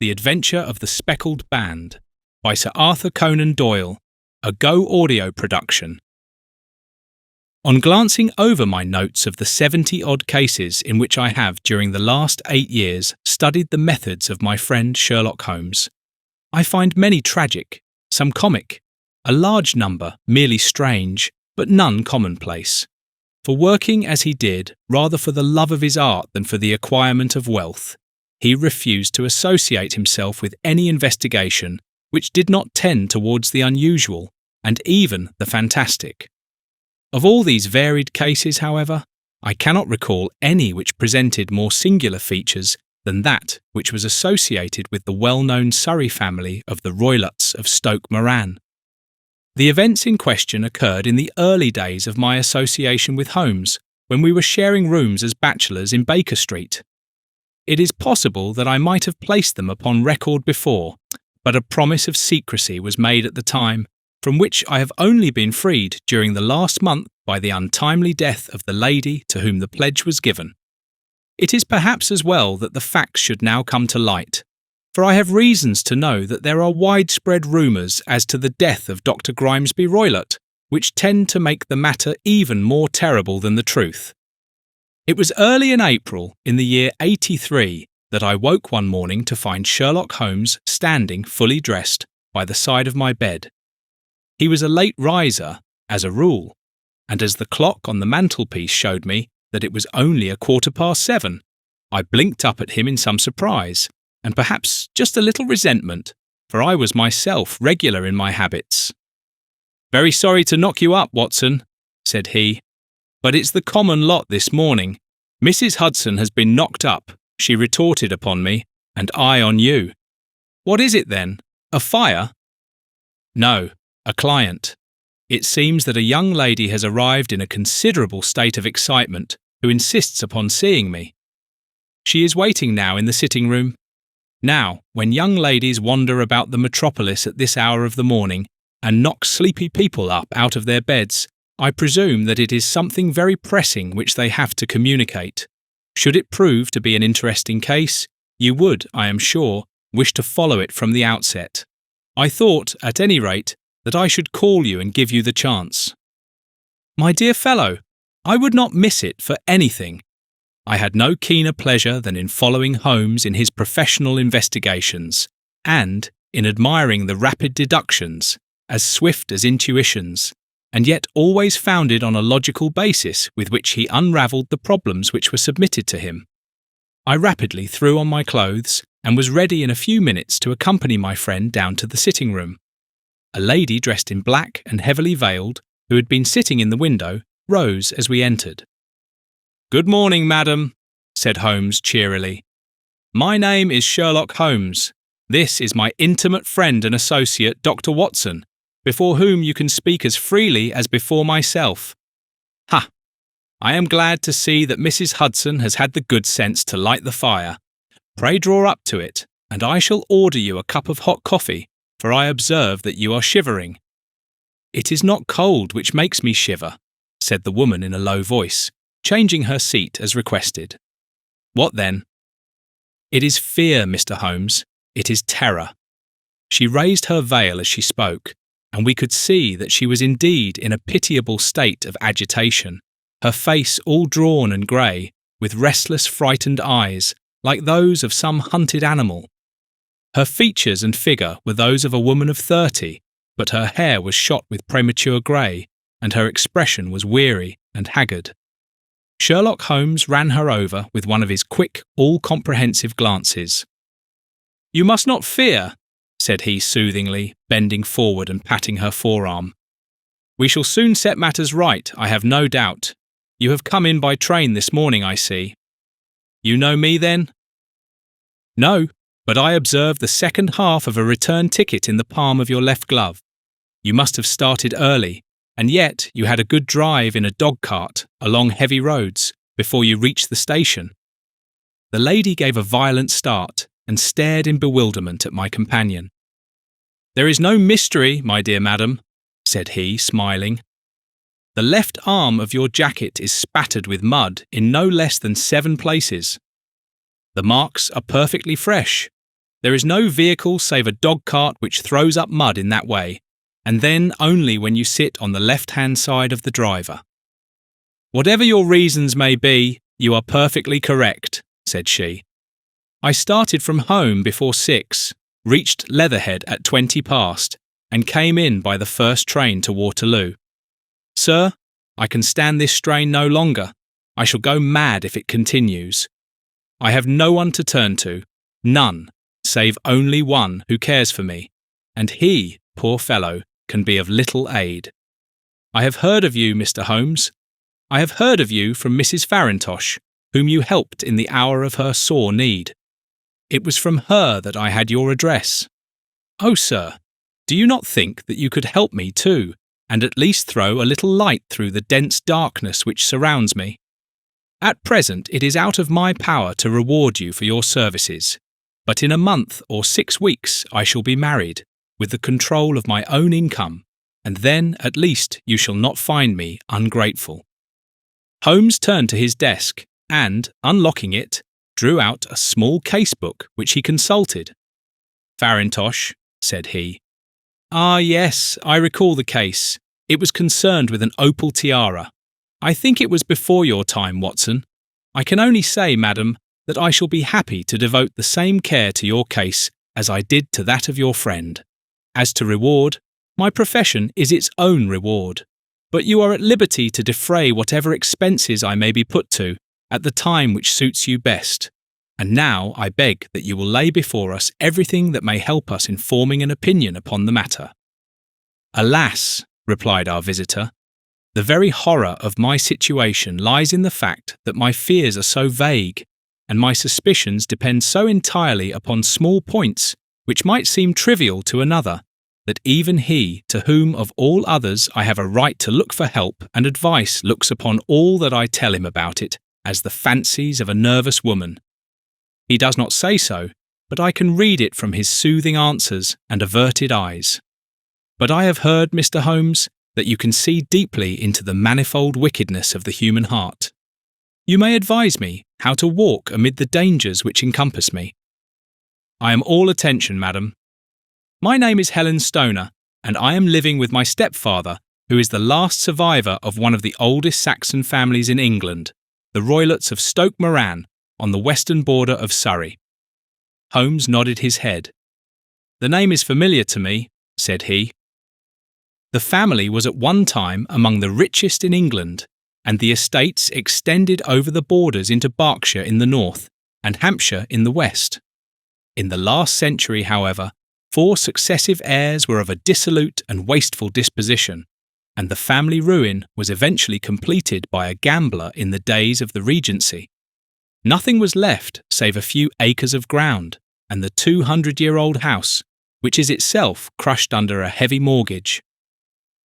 The Adventure of the Speckled Band by Sir Arthur Conan Doyle, a Go Audio production. On glancing over my notes of the 70-odd cases in which I have during the last 8 years studied the methods of my friend Sherlock Holmes, I find many tragic, some comic, a large number merely strange, but none commonplace. For working as he did, rather for the love of his art than for the acquirement of wealth, he refused to associate himself with any investigation which did not tend towards the unusual and even the fantastic. Of all these varied cases, however, I cannot recall any which presented more singular features than that which was associated with the well-known Surrey family of the Roylotts of Stoke Moran. The events in question occurred in the early days of my association with Holmes, when we were sharing rooms as bachelors in Baker Street. It is possible that I might have placed them upon record before, but a promise of secrecy was made at the time, from which I have only been freed during the last month by the untimely death of the lady to whom the pledge was given. It is perhaps as well that the facts should now come to light, for I have reasons to know that there are widespread rumours as to the death of Dr. Grimesby Roylott, which tend to make the matter even more terrible than the truth. It was early in April, in the year 83, that I woke one morning to find Sherlock Holmes standing fully dressed by the side of my bed. He was a late riser, as a rule, and as the clock on the mantelpiece showed me that it was only 7:15, I blinked up at him in some surprise, and perhaps just a little resentment, for I was myself regular in my habits. "Very sorry to knock you up, Watson," said he, "but it's the common lot this morning. Mrs. Hudson has been knocked up," she retorted upon me, "and I on you." "What is it then? A fire?" "No, a client. It seems that a young lady has arrived in a considerable state of excitement who insists upon seeing me. She is waiting now in the sitting-room. Now, when young ladies wander about the metropolis at this hour of the morning and knock sleepy people up out of their beds, I presume that it is something very pressing which they have to communicate. Should it prove to be an interesting case, you would, I am sure, wish to follow it from the outset. I thought, at any rate, that I should call you and give you the chance." "My dear fellow, I would not miss it for anything." I had no keener pleasure than in following Holmes in his professional investigations, and in admiring the rapid deductions, as swift as intuitions, and yet always founded on a logical basis with which he unravelled the problems which were submitted to him. I rapidly threw on my clothes, and was ready in a few minutes to accompany my friend down to the sitting-room. A lady dressed in black and heavily veiled, who had been sitting in the window, rose as we entered. "Good morning, madam," said Holmes cheerily. "My name is Sherlock Holmes. This is my intimate friend and associate, Dr. Watson, before whom you can speak as freely as before myself. Ha! I am glad to see that Mrs. Hudson has had the good sense to light the fire. Pray draw up to it, and I shall order you a cup of hot coffee, for I observe that you are shivering." "It is not cold which makes me shiver," said the woman in a low voice, changing her seat as requested. "What then?" "It is fear, Mr. Holmes. It is terror." She raised her veil as she spoke, and we could see that she was indeed in a pitiable state of agitation, her face all drawn and grey, with restless, frightened eyes, like those of some hunted animal. Her features and figure were those of a woman of 30, but her hair was shot with premature grey, and her expression was weary and haggard. Sherlock Holmes ran her over with one of his quick, all-comprehensive glances. "You must not fear," said he soothingly, bending forward and patting her forearm. "We shall soon set matters right, I have no doubt. You have come in by train this morning, I see. You know me, then?" "No, but I observed the second half of a return ticket in the palm of your left glove. You must have started early, and yet you had a good drive in a dog-cart along heavy roads before you reached the station." The lady gave a violent start and stared in bewilderment at my companion. "There is no mystery, my dear madam," said he, smiling. "The left arm of your jacket is spattered with mud in no less than 7 places. The marks are perfectly fresh. There is no vehicle save a dog-cart which throws up mud in that way, and then only when you sit on the left-hand side of the driver." "Whatever your reasons may be, you are perfectly correct," said she. "I started from home before 6, reached Leatherhead at 20 past, and came in by the first train to Waterloo. Sir, I can stand this strain no longer. I shall go mad if it continues. I have no one to turn to, none, save only one who cares for me, and he, poor fellow, can be of little aid. I have heard of you, Mr. Holmes. I have heard of you from Mrs. Farintosh, whom you helped in the hour of her sore need. It was from her that I had your address. Oh, sir, do you not think that you could help me too, and at least throw a little light through the dense darkness which surrounds me? At present it is out of my power to reward you for your services, but in a month or 6 weeks I shall be married, with the control of my own income, and then at least you shall not find me ungrateful." Holmes turned to his desk and, unlocking it, drew out a small case-book which he consulted. "Farintosh," said he. "Ah, yes, I recall the case. It was concerned with an opal tiara. I think it was before your time, Watson. I can only say, madam, that I shall be happy to devote the same care to your case as I did to that of your friend. As to reward, my profession is its own reward, but you are at liberty to defray whatever expenses I may be put to, at the time which suits you best. And now I beg that you will lay before us everything that may help us in forming an opinion upon the matter." "Alas," replied our visitor, "the very horror of my situation lies in the fact that my fears are so vague, and my suspicions depend so entirely upon small points which might seem trivial to another, that even he, to whom of all others I have a right to look for help and advice, looks upon all that I tell him about it as the fancies of a nervous woman. He does not say so, but I can read it from his soothing answers and averted eyes. But I have heard, Mr. Holmes, that you can see deeply into the manifold wickedness of the human heart. You may advise me how to walk amid the dangers which encompass me." "I am all attention, madam. My name is Helen Stoner, and I am living with my stepfather, who is the last survivor of one of the oldest Saxon families in England, the Roylotts of Stoke Moran, on the western border of Surrey." Holmes nodded his head. "The name is familiar to me," said he. "The family was at one time among the richest in England, and the estates extended over the borders into Berkshire in the north and Hampshire in the west. In the last century, however, 4 successive heirs were of a dissolute and wasteful disposition, and the family ruin was eventually completed by a gambler in the days of the Regency. Nothing was left save a few acres of ground and the 200-year-old house, which is itself crushed under a heavy mortgage.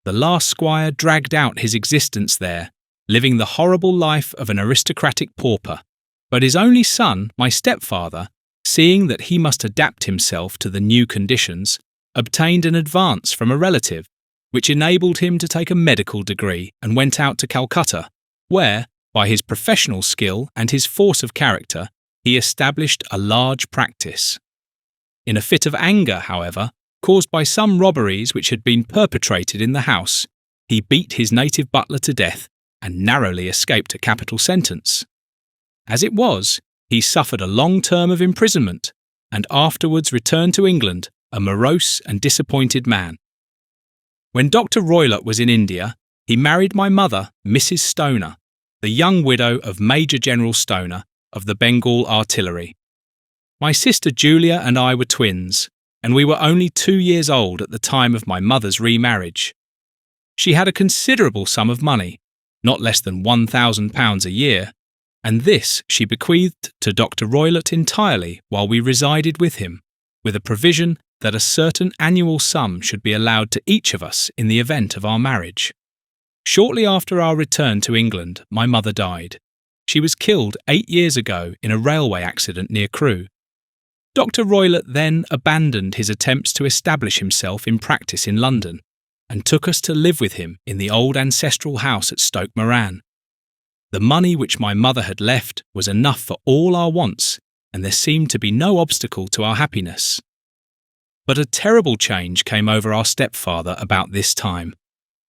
The last squire dragged out his existence there, living the horrible life of an aristocratic pauper, but his only son, my stepfather, seeing that he must adapt himself to the new conditions, obtained an advance from a relative, which enabled him to take a medical degree and went out to Calcutta, where, by his professional skill and his force of character, he established a large practice. In a fit of anger, however, caused by some robberies which had been perpetrated in the house, he beat his native butler to death and narrowly escaped a capital sentence. As it was, he suffered a long term of imprisonment and afterwards returned to England a morose and disappointed man. When Dr. Roylott was in India, he married my mother, Mrs. Stoner, the young widow of Major General Stoner of the Bengal Artillery. My sister Julia and I were twins, and we were only 2 years old at the time of my mother's remarriage. She had a considerable sum of money, not less than £1,000 a year, and this she bequeathed to Dr. Roylott entirely while we resided with him, with a provision that a certain annual sum should be allowed to each of us in the event of our marriage. Shortly after our return to England, my mother died. She was killed 8 years ago in a railway accident near Crewe. Dr. Roylott then abandoned his attempts to establish himself in practice in London, and took us to live with him in the old ancestral house at Stoke Moran. The money which my mother had left was enough for all our wants, and there seemed to be no obstacle to our happiness. But a terrible change came over our stepfather about this time.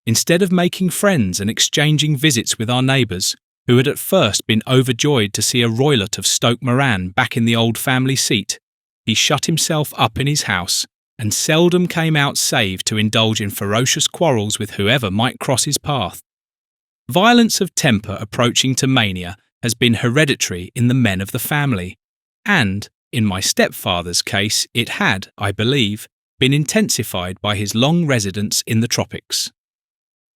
Instead of making friends and exchanging visits with our neighbours, who had at first been overjoyed to see a roylet of Stoke Moran back in the old family seat, he shut himself up in his house and seldom came out save to indulge in ferocious quarrels with whoever might cross his path. Violence of temper approaching to mania has been hereditary in the men of the family, and, in my stepfather's case, it had, I believe, been intensified by his long residence in the tropics.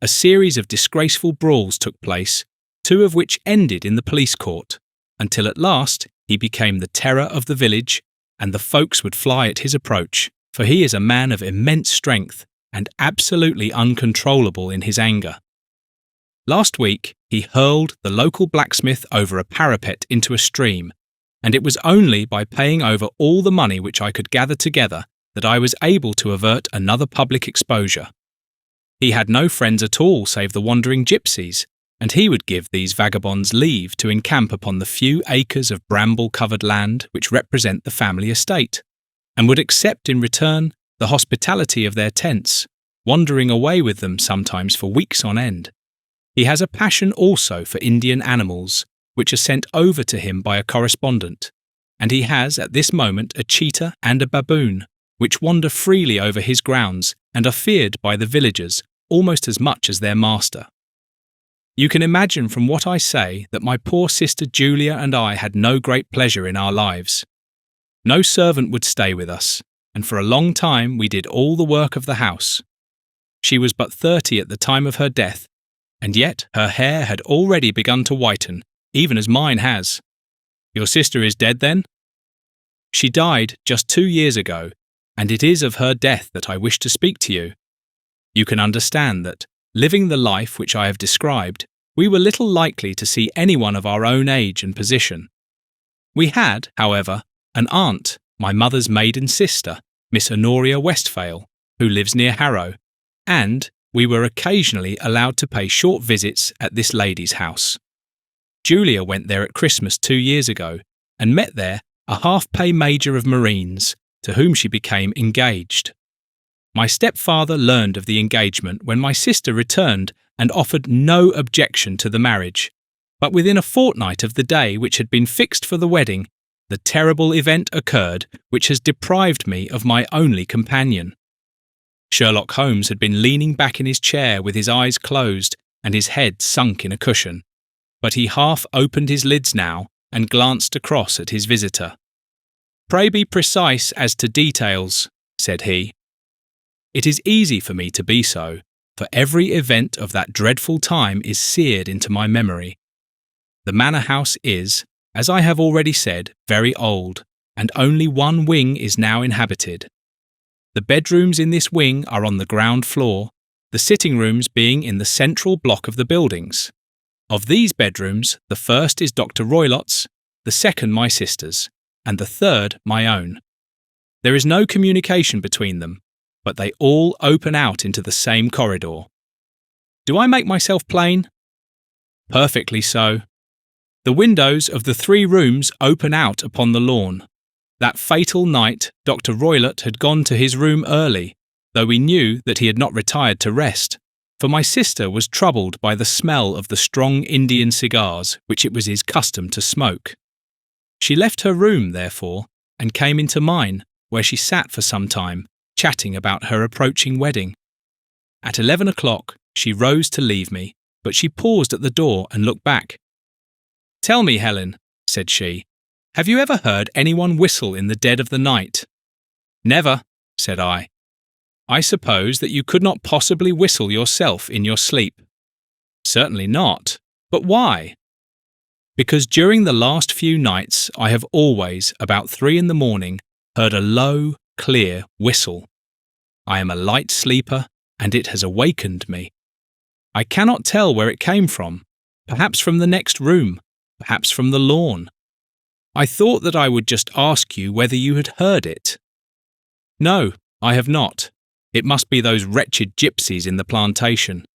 A series of disgraceful brawls took place, 2 of which ended in the police court, until at last he became the terror of the village, and the folks would fly at his approach, for he is a man of immense strength and absolutely uncontrollable in his anger. Last week he hurled the local blacksmith over a parapet into a stream, and it was only by paying over all the money which I could gather together that I was able to avert another public exposure. He had no friends at all save the wandering gypsies, and he would give these vagabonds leave to encamp upon the few acres of bramble-covered land which represent the family estate, and would accept in return the hospitality of their tents, wandering away with them sometimes for weeks on end. He has a passion also for Indian animals, which are sent over to him by a correspondent, and he has at this moment a cheetah and a baboon, which wander freely over his grounds and are feared by the villagers almost as much as their master. You can imagine from what I say that my poor sister Julia and I had no great pleasure in our lives. No servant would stay with us, and for a long time we did all the work of the house. She was but 30 at the time of her death, and yet her hair had already begun to whiten, even as mine has. Your sister is dead then? She died just 2 years ago, and it is of her death that I wish to speak to you. You can understand that, living the life which I have described, we were little likely to see anyone of our own age and position. We had, however, an aunt, my mother's maiden sister, Miss Honoria Westphale, who lives near Harrow, and we were occasionally allowed to pay short visits at this lady's house. Julia went there at Christmas 2 years ago, and met there a half-pay major of Marines, to whom she became engaged. My stepfather learned of the engagement when my sister returned and offered no objection to the marriage, but within a fortnight of the day which had been fixed for the wedding, the terrible event occurred which has deprived me of my only companion. Sherlock Holmes had been leaning back in his chair with his eyes closed and his head sunk in a cushion, but he half opened his lids now and glanced across at his visitor. "Pray be precise as to details," said he. "It is easy for me to be so, for every event of that dreadful time is seared into my memory. The manor house is, as I have already said, very old, and only one wing is now inhabited. The bedrooms in this wing are on the ground floor, the sitting rooms being in the central block of the buildings. Of these bedrooms, the first is Dr. Roylott's, the second my sister's, and the third my own. There is no communication between them, but they all open out into the same corridor. Do I make myself plain? Perfectly so. The windows of the 3 rooms open out upon the lawn. That fatal night, Dr. Roylott had gone to his room early, though we knew that he had not retired to rest, for my sister was troubled by the smell of the strong Indian cigars which it was his custom to smoke. She left her room, therefore, and came into mine, where she sat for some time, chatting about her approaching wedding. At 11 o'clock, she rose to leave me, but she paused at the door and looked back. "Tell me, Helen," said she, "have you ever heard anyone whistle in the dead of the night?" "Never," said I. "I suppose that you could not possibly whistle yourself in your sleep." "Certainly not. But why?" "Because during the last few nights I have always, about 3 in the morning, heard a low, clear whistle. I am a light sleeper, and it has awakened me. I cannot tell where it came from, perhaps from the next room, perhaps from the lawn. I thought that I would just ask you whether you had heard it." "No, I have not. It must be those wretched gypsies in the plantation."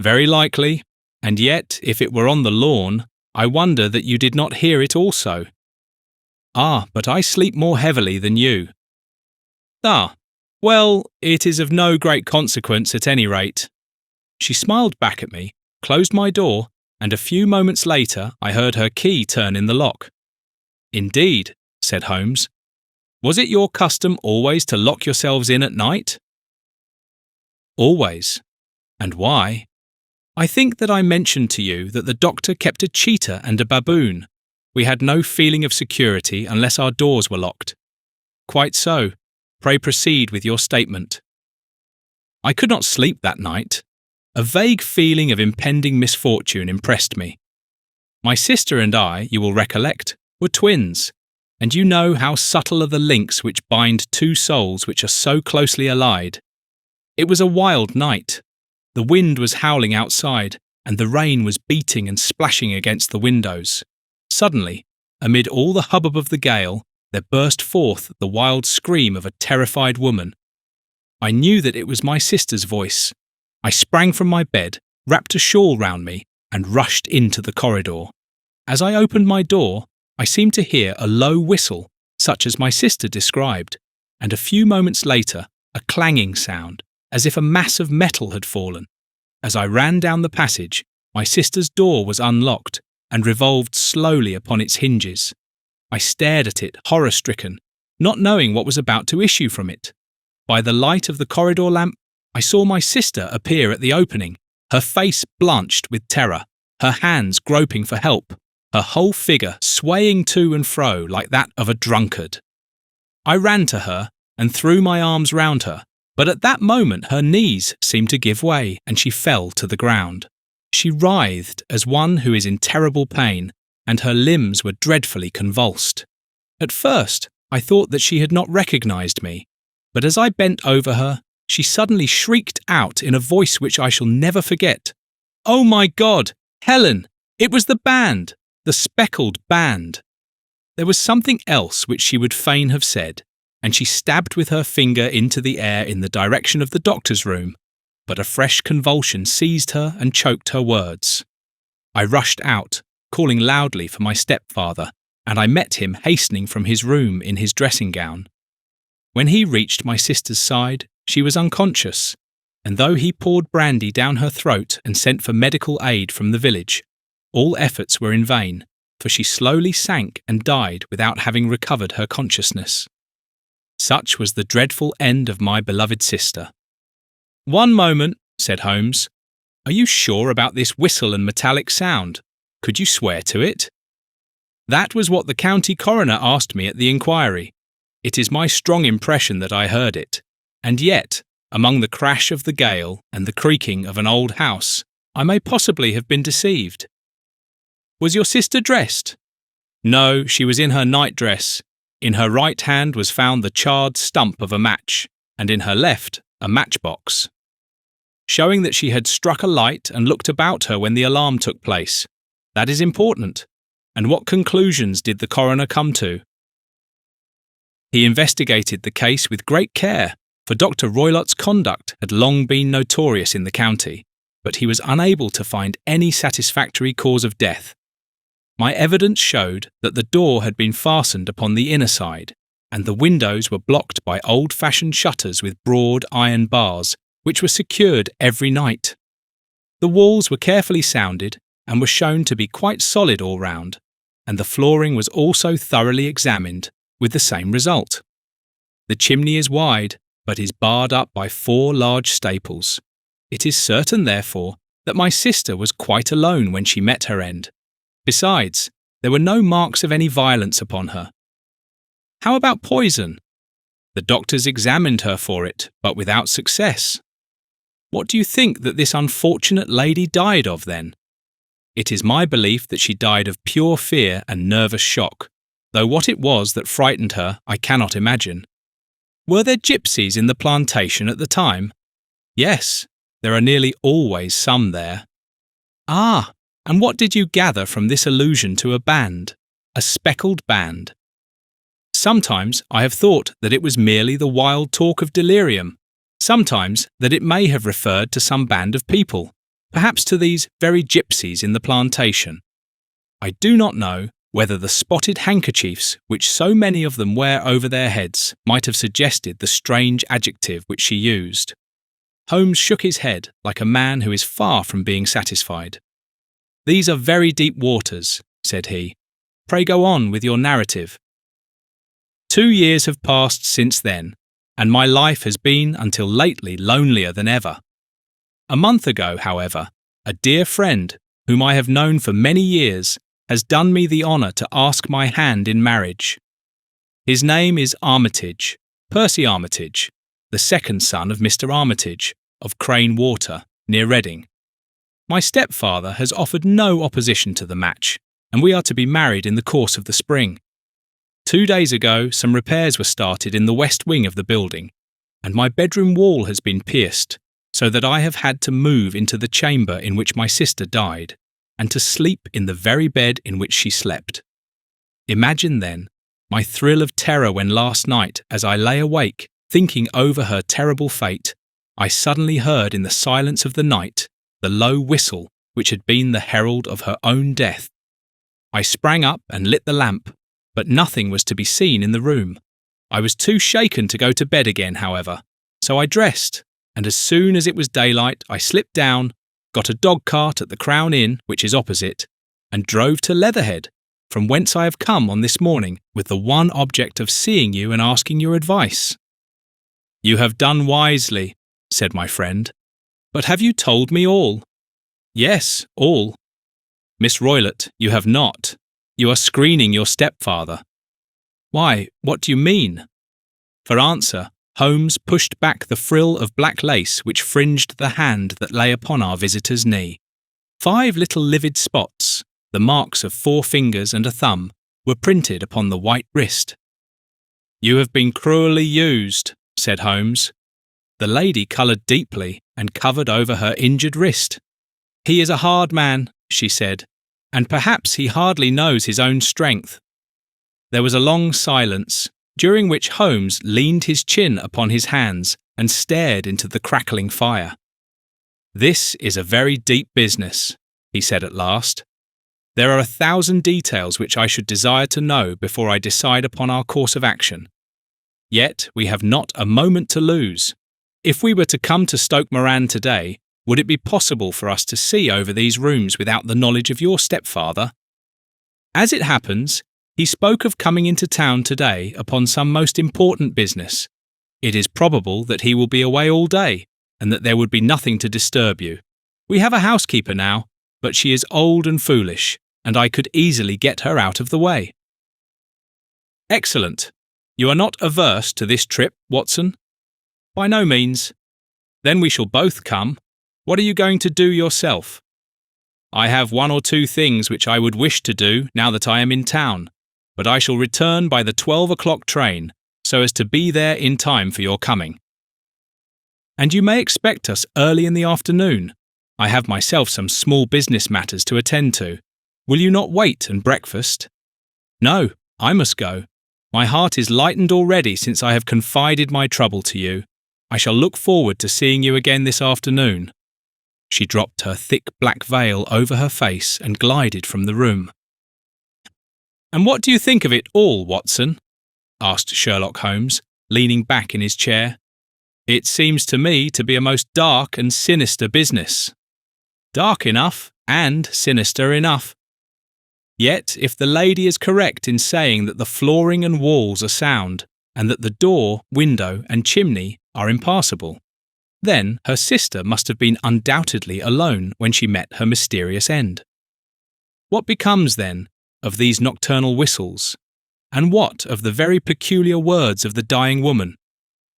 "Very likely, and yet if it were on the lawn, I wonder that you did not hear it also." Ah, but I sleep more heavily than you. Ah, well, it is of no great consequence at any rate. She smiled back at me, closed my door, and a few moments later I heard her key turn in the lock. Indeed, said Holmes. Was it your custom always to lock yourselves in at night? Always. And why? I think that I mentioned to you that the doctor kept a cheetah and a baboon. We had no feeling of security unless our doors were locked. Quite so. Pray proceed with your statement. I could not sleep that night. A vague feeling of impending misfortune impressed me. My sister and I, you will recollect, were twins, and you know how subtle are the links which bind two souls which are so closely allied. It was a wild night. The wind was howling outside, and the rain was beating and splashing against the windows. Suddenly, amid all the hubbub of the gale, there burst forth the wild scream of a terrified woman. I knew that it was my sister's voice. I sprang from my bed, wrapped a shawl round me, and rushed into the corridor. As I opened my door, I seemed to hear a low whistle, such as my sister described, and a few moments later, a clanging sound, as if a mass of metal had fallen. As I ran down the passage, my sister's door was unlocked and revolved slowly upon its hinges. I stared at it, horror-stricken, not knowing what was about to issue from it. By the light of the corridor lamp, I saw my sister appear at the opening, her face blanched with terror, her hands groping for help, her whole figure swaying to and fro like that of a drunkard. I ran to her and threw my arms round her, but at that moment her knees seemed to give way and she fell to the ground. She writhed as one who is in terrible pain, and her limbs were dreadfully convulsed. At first, I thought that she had not recognized me, but as I bent over her, she suddenly shrieked out in a voice which I shall never forget, "Oh my God, Helen! It was the band! The Speckled band!" There was something else which she would fain have said, and she stabbed with her finger into the air in the direction of the doctor's room, but a fresh convulsion seized her and choked her words. I rushed out, calling loudly for my stepfather, and I met him hastening from his room in his dressing gown. When he reached my sister's side, she was unconscious, and though he poured brandy down her throat and sent for medical aid from the village, all efforts were in vain, for she slowly sank and died without having recovered her consciousness. Such was the dreadful end of my beloved sister. "One moment," said Holmes. "Are you sure about this whistle and metallic sound? Could you swear to it?" "That was what the county coroner asked me at the inquiry. It is my strong impression that I heard it, and yet, among the crash of the gale and the creaking of an old house, I may possibly have been deceived." "Was your sister dressed?" "No, she was in her nightdress. In her right hand was found the charred stump of a match, and in her left a matchbox, showing that she had struck a light and looked about her when the alarm took place. That is important. And what conclusions did the coroner come to?" "He investigated the case with great care, for Dr. Roylott's conduct had long been notorious in the county, but he was unable to find any satisfactory cause of death. My evidence showed that the door had been fastened upon the inner side, and the windows were blocked by old-fashioned shutters with broad iron bars, which were secured every night. The walls were carefully sounded and were shown to be quite solid all round, and the flooring was also thoroughly examined, with the same result. The chimney is wide, but is barred up by 4 large staples. It is certain, therefore, that my sister was quite alone when she met her end. Besides, there were no marks of any violence upon her. How about poison? The doctors examined her for it, but without success. What do you think that this unfortunate lady died of then? It is my belief that she died of pure fear and nervous shock, though what it was that frightened her I cannot imagine. Were there gypsies in the plantation at the time? Yes, there are nearly always some there. Ah, and what did you gather from this allusion to a band, a speckled band? Sometimes I have thought that it was merely the wild talk of delirium, sometimes that it may have referred to some band of people, perhaps to these very gypsies in the plantation. I do not know, whether the spotted handkerchiefs which so many of them wear over their heads might have suggested the strange adjective which she used. Holmes shook his head like a man who is far from being satisfied. "These are very deep waters," said he. "Pray go on with your narrative." 2 years have passed since then, and my life has been until lately lonelier than ever. A month ago, however, a dear friend, whom I have known for many years, has done me the honour to ask my hand in marriage. His name is Armitage, Percy Armitage, the second son of Mr. Armitage, of Crane Water, near Reading. My stepfather has offered no opposition to the match, and we are to be married in the course of the spring. 2 days ago, some repairs were started in the west wing of the building, and my bedroom wall has been pierced, so that I have had to move into the chamber in which my sister died, and to sleep in the very bed in which she slept. Imagine, then, my thrill of terror when last night, as I lay awake, thinking over her terrible fate, I suddenly heard in the silence of the night the low whistle which had been the herald of her own death. I sprang up and lit the lamp, but nothing was to be seen in the room. I was too shaken to go to bed again, however, so I dressed, and as soon as it was daylight I slipped down, got a dog-cart at the Crown Inn, which is opposite, and drove to Leatherhead, from whence I have come on this morning with the one object of seeing you and asking your advice." "You have done wisely," said my friend. "But have you told me all?" "Yes, all." "Miss Roylott, you have not. You are screening your stepfather." "Why, what do you mean?" For answer, Holmes pushed back the frill of black lace which fringed the hand that lay upon our visitor's knee. 5 little livid spots, the marks of 4 fingers and a thumb, were printed upon the white wrist. "You have been cruelly used," said Holmes. The lady coloured deeply and covered over her injured wrist. "He is a hard man," she said, "and perhaps he hardly knows his own strength." There was a long silence, during which Holmes leaned his chin upon his hands and stared into the crackling fire. "This is a very deep business," he said at last. "There are 1,000 details which I should desire to know before I decide upon our course of action. Yet we have not a moment to lose. If we were to come to Stoke Moran today, would it be possible for us to see over these rooms without the knowledge of your stepfather? As it happens, he spoke of coming into town today upon some most important business. It is probable that he will be away all day, and that there would be nothing to disturb you. We have a housekeeper now, but she is old and foolish, and I could easily get her out of the way." "Excellent. You are not averse to this trip, Watson?" "By no means." "Then we shall both come. What are you going to do yourself?" "I have 1 or 2 things which I would wish to do now that I am in town, but I shall return by the 12 o'clock train, so as to be there in time for your coming." "And you may expect us early in the afternoon. I have myself some small business matters to attend to. Will you not wait and breakfast?" "No, I must go. My heart is lightened already since I have confided my trouble to you. I shall look forward to seeing you again this afternoon." She dropped her thick black veil over her face and glided from the room. "And what do you think of it all, Watson?" asked Sherlock Holmes, leaning back in his chair. "It seems to me to be a most dark and sinister business." "Dark enough, and sinister enough. Yet, if the lady is correct in saying that the flooring and walls are sound, and that the door, window, and chimney are impassable, then her sister must have been undoubtedly alone when she met her mysterious end. What becomes, then, of these nocturnal whistles? And what of the very peculiar words of the dying woman?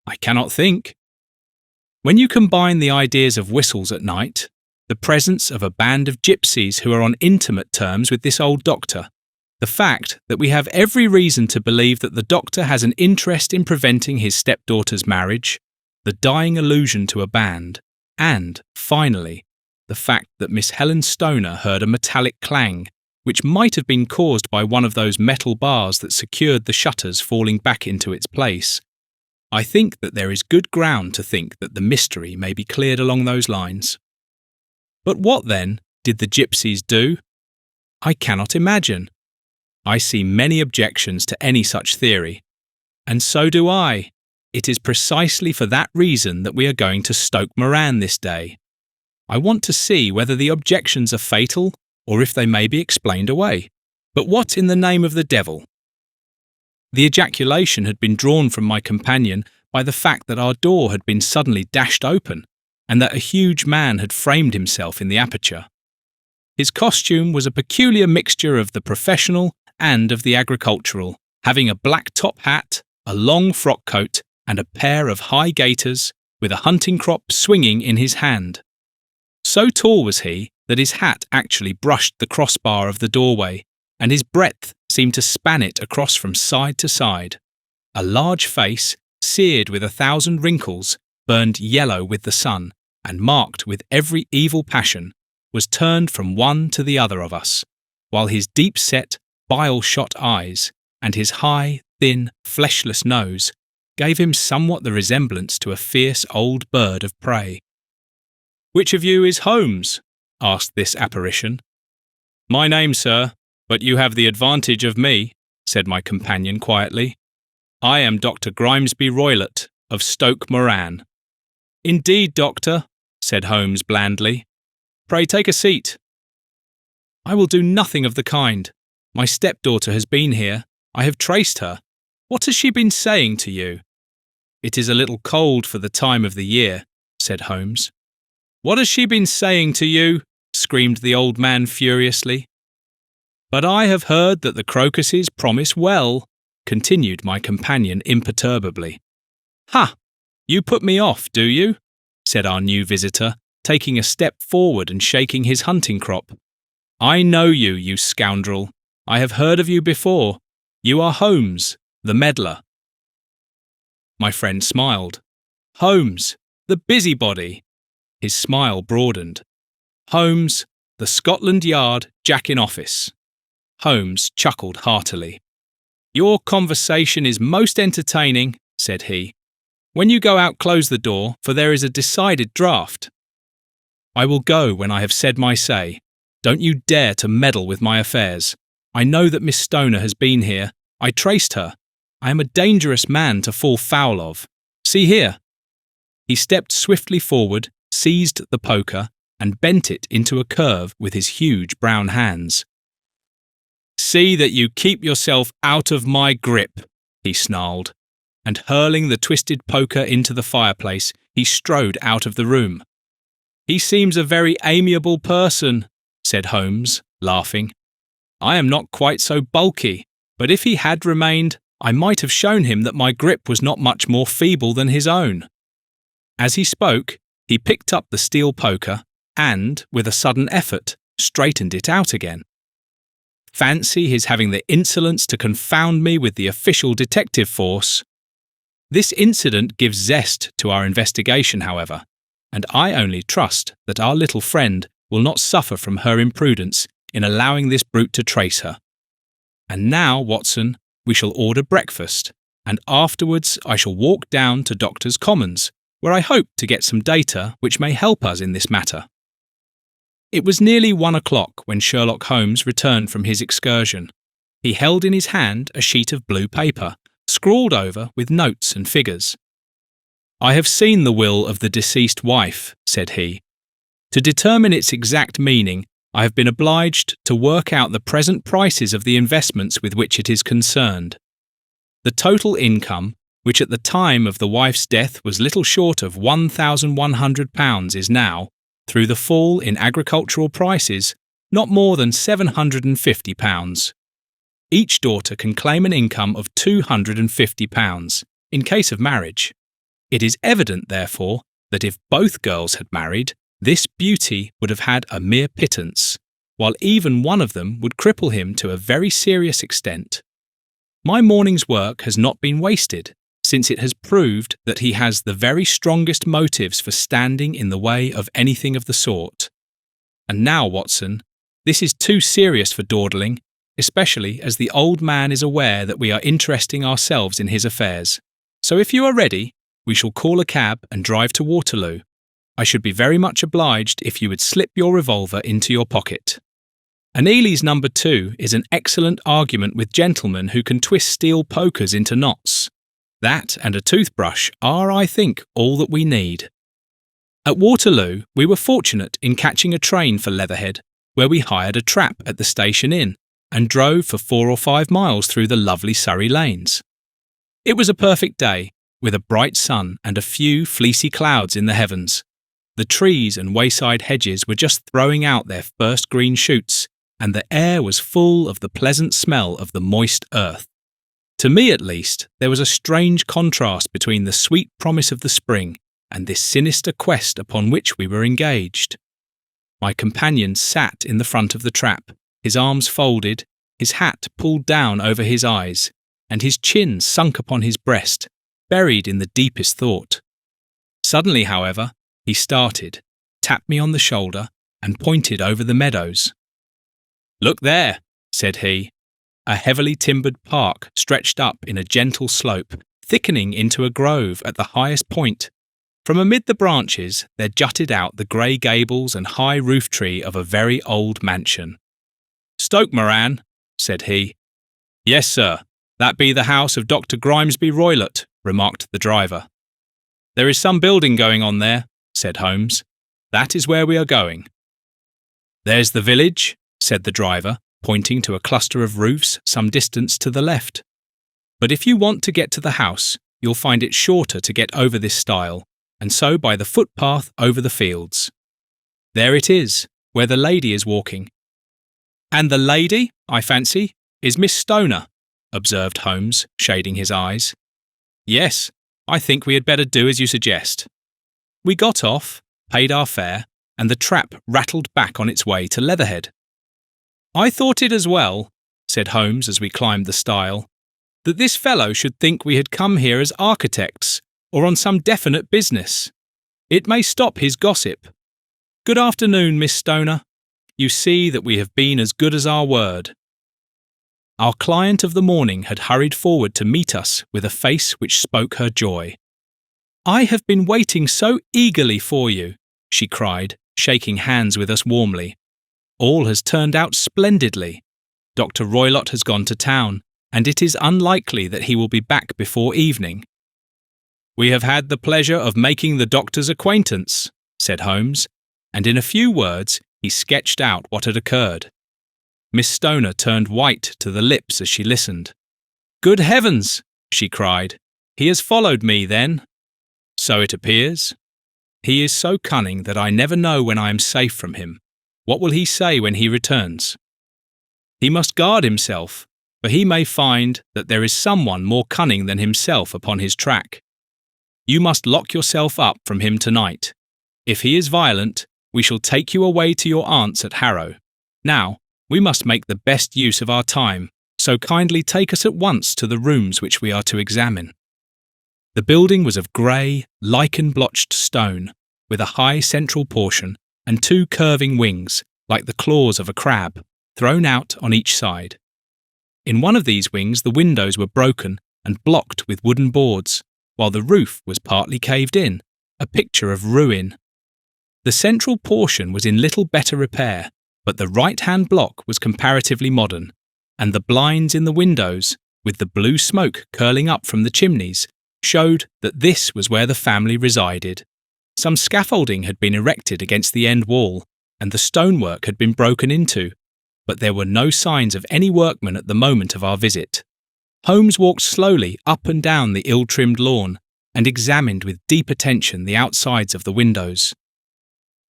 I cannot think. When you combine the ideas of whistles at night, the presence of a band of gypsies who are on intimate terms with this old doctor, the fact that we have every reason to believe that the doctor has an interest in preventing his stepdaughter's marriage, the dying allusion to a band, and, finally, the fact that Miss Helen Stoner heard a metallic clang, which might have been caused by one of those metal bars that secured the shutters falling back into its place, I think that there is good ground to think that the mystery may be cleared along those lines. But what, then, did the gypsies do? I cannot imagine. I see many objections to any such theory. And so do I. It is precisely for that reason that we are going to Stoke Moran this day. I want to see whether the objections are fatal or if they may be explained away. But what in the name of the devil? The ejaculation had been drawn from my companion by the fact that our door had been suddenly dashed open and that a huge man had framed himself in the aperture. His costume was a peculiar mixture of the professional and of the agricultural, having a black top hat, a long frock coat, and a pair of high gaiters with a hunting crop swinging in his hand. So tall was he that his hat actually brushed the crossbar of the doorway, and his breadth seemed to span it across from side to side. A large face, seared with 1,000 wrinkles, burned yellow with the sun, and marked with every evil passion, was turned from one to the other of us, while his deep-set, bile-shot eyes and his high, thin, fleshless nose gave him somewhat the resemblance to a fierce old bird of prey. "Which of you is Holmes?" asked this apparition. "My name, sir, but you have the advantage of me," said my companion quietly. "I am Dr. Grimesby Roylott of Stoke Moran." "Indeed, doctor," said Holmes blandly. "Pray take a seat." "I will do nothing of the kind. My stepdaughter has been here. I have traced her. What has she been saying to you?" "It is a little cold for the time of the year," said Holmes. "What has she been saying to you?" screamed the old man furiously. "But I have heard that the crocuses promise well," continued my companion imperturbably. "Ha! You put me off, do you?" said our new visitor, taking a step forward and shaking his hunting crop. "I know you, you scoundrel. I have heard of you before. You are Holmes, the meddler." My friend smiled. "Holmes, the busybody." His smile broadened. "Holmes, the Scotland Yard Jack-in-Office." Holmes chuckled heartily. "Your conversation is most entertaining," said he. "When you go out, close the door, for there is a decided draught." "I will go when I have said my say. Don't you dare to meddle with my affairs. I know that Miss Stoner has been here. I traced her. I am a dangerous man to fall foul of. See here." He stepped swiftly forward, seized the poker, and bent it into a curve with his huge brown hands. "See that you keep yourself out of my grip," he snarled, and hurling the twisted poker into the fireplace, he strode out of the room. "He seems a very amiable person," said Holmes, laughing. "I am not quite so bulky, but if he had remained, I might have shown him that my grip was not much more feeble than his own." As he spoke, he picked up the steel poker and, with a sudden effort, straightened it out again. Fancy his having the insolence to confound me with the official detective force. This incident gives zest to our investigation, however, and I only trust that our little friend will not suffer from her imprudence in allowing this brute to trace her. And now, Watson, we shall order breakfast, and afterwards I shall walk down to Doctors' Commons, where I hope to get some data which may help us in this matter. It was nearly 1 o'clock when Sherlock Holmes returned from his excursion. He held in his hand a sheet of blue paper, scrawled over with notes and figures. "I have seen the will of the deceased wife," said he. "To determine its exact meaning, I have been obliged to work out the present prices of the investments with which it is concerned. The total income, which at the time of the wife's death was little short of £1,100, is now, through the fall in agricultural prices, not more than £750. Each daughter can claim an income of £250, in case of marriage. It is evident, therefore, that if both girls had married, this beauty would have had a mere pittance, while even one of them would cripple him to a very serious extent. My morning's work has not been wasted, since it has proved that he has the very strongest motives for standing in the way of anything of the sort. And now, Watson, this is too serious for dawdling, especially as the old man is aware that we are interesting ourselves in his affairs. So if you are ready, we shall call a cab and drive to Waterloo. I should be very much obliged if you would slip your revolver into your pocket." An Ely's number 2 is an excellent argument with gentlemen who can twist steel pokers into knots. That and a toothbrush are, I think, all that we need. At Waterloo, we were fortunate in catching a train for Leatherhead, where we hired a trap at the station inn and drove for 4 or 5 miles through the lovely Surrey lanes. It was a perfect day, with a bright sun and a few fleecy clouds in the heavens. The trees and wayside hedges were just throwing out their first green shoots, and the air was full of the pleasant smell of the moist earth. To me, at least, there was a strange contrast between the sweet promise of the spring and this sinister quest upon which we were engaged. My companion sat in the front of the trap, his arms folded, his hat pulled down over his eyes, and his chin sunk upon his breast, buried in the deepest thought. Suddenly, however, he started, tapped me on the shoulder, and pointed over the meadows. "Look there," said he. A heavily timbered park stretched up in a gentle slope, thickening into a grove at the highest point. From amid the branches there jutted out the grey gables and high roof tree of a very old mansion. "Stoke Moran," said he. "Yes, sir, that be the house of Dr. Grimesby Roylott," remarked the driver. "There is some building going on there," said Holmes. "That is where we are going." "There's the village," said the driver, pointing to a cluster of roofs some distance to the left. "But if you want to get to the house, you'll find it shorter to get over this stile, and so by the footpath over the fields. There it is, where the lady is walking." "And the lady, I fancy, is Miss Stoner," observed Holmes, shading his eyes. "Yes, I think we had better do as you suggest." We got off, paid our fare, and the trap rattled back on its way to Leatherhead. "I thought it as well," said Holmes as we climbed the stile, "that this fellow should think we had come here as architects, or on some definite business. It may stop his gossip. Good afternoon, Miss Stoner. You see that we have been as good as our word." Our client of the morning had hurried forward to meet us with a face which spoke her joy. "I have been waiting so eagerly for you," she cried, shaking hands with us warmly. "All has turned out splendidly. Dr. Roylott has gone to town, and it is unlikely that he will be back before evening." "We have had the pleasure of making the doctor's acquaintance," said Holmes, and in a few words he sketched out what had occurred. Miss Stoner turned white to the lips as she listened. "Good heavens!" she cried. "He has followed me, then?" "So it appears. He is so cunning that I never know when I am safe from him. What will he say when he returns?" "He must guard himself, for he may find that there is someone more cunning than himself upon his track. You must lock yourself up from him tonight. If he is violent, we shall take you away to your aunt's at Harrow. Now, we must make the best use of our time, so kindly take us at once to the rooms which we are to examine." The building was of grey, lichen-blotched stone, with a high central portion and 2 curving wings, like the claws of a crab, thrown out on each side. In one of these wings the windows were broken and blocked with wooden boards, while the roof was partly caved in, a picture of ruin. The central portion was in little better repair, but the right-hand block was comparatively modern, and the blinds in the windows, with the blue smoke curling up from the chimneys, showed that this was where the family resided. Some scaffolding had been erected against the end wall, and the stonework had been broken into, but there were no signs of any workmen at the moment of our visit. Holmes walked slowly up and down the ill-trimmed lawn, and examined with deep attention the outsides of the windows.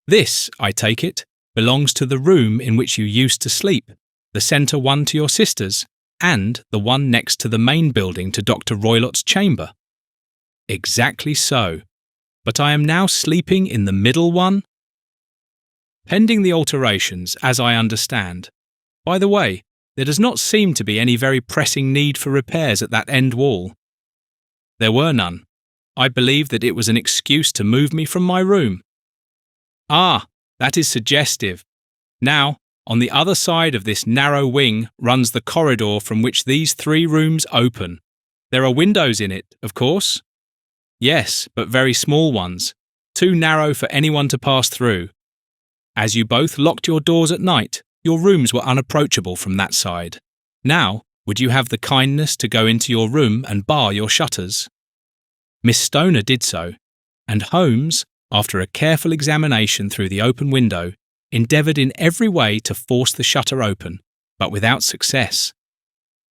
"This, I take it, belongs to the room in which you used to sleep, the centre one to your sister's, and the one next to the main building to Dr. Roylott's chamber." "Exactly so. But I am now sleeping in the middle one?" "Pending the alterations, as I understand. By the way, there does not seem to be any very pressing need for repairs at that end wall." "There were none. I believe that it was an excuse to move me from my room." "Ah, that is suggestive. Now, on the other side of this narrow wing runs the corridor from which these 3 rooms open. There are windows in it, of course?" "Yes, but very small ones, too narrow for anyone to pass through." "As you both locked your doors at night, your rooms were unapproachable from that side. Now, would you have the kindness to go into your room and bar your shutters?" Miss Stoner did so, and Holmes, after a careful examination through the open window, endeavoured in every way to force the shutter open, but without success.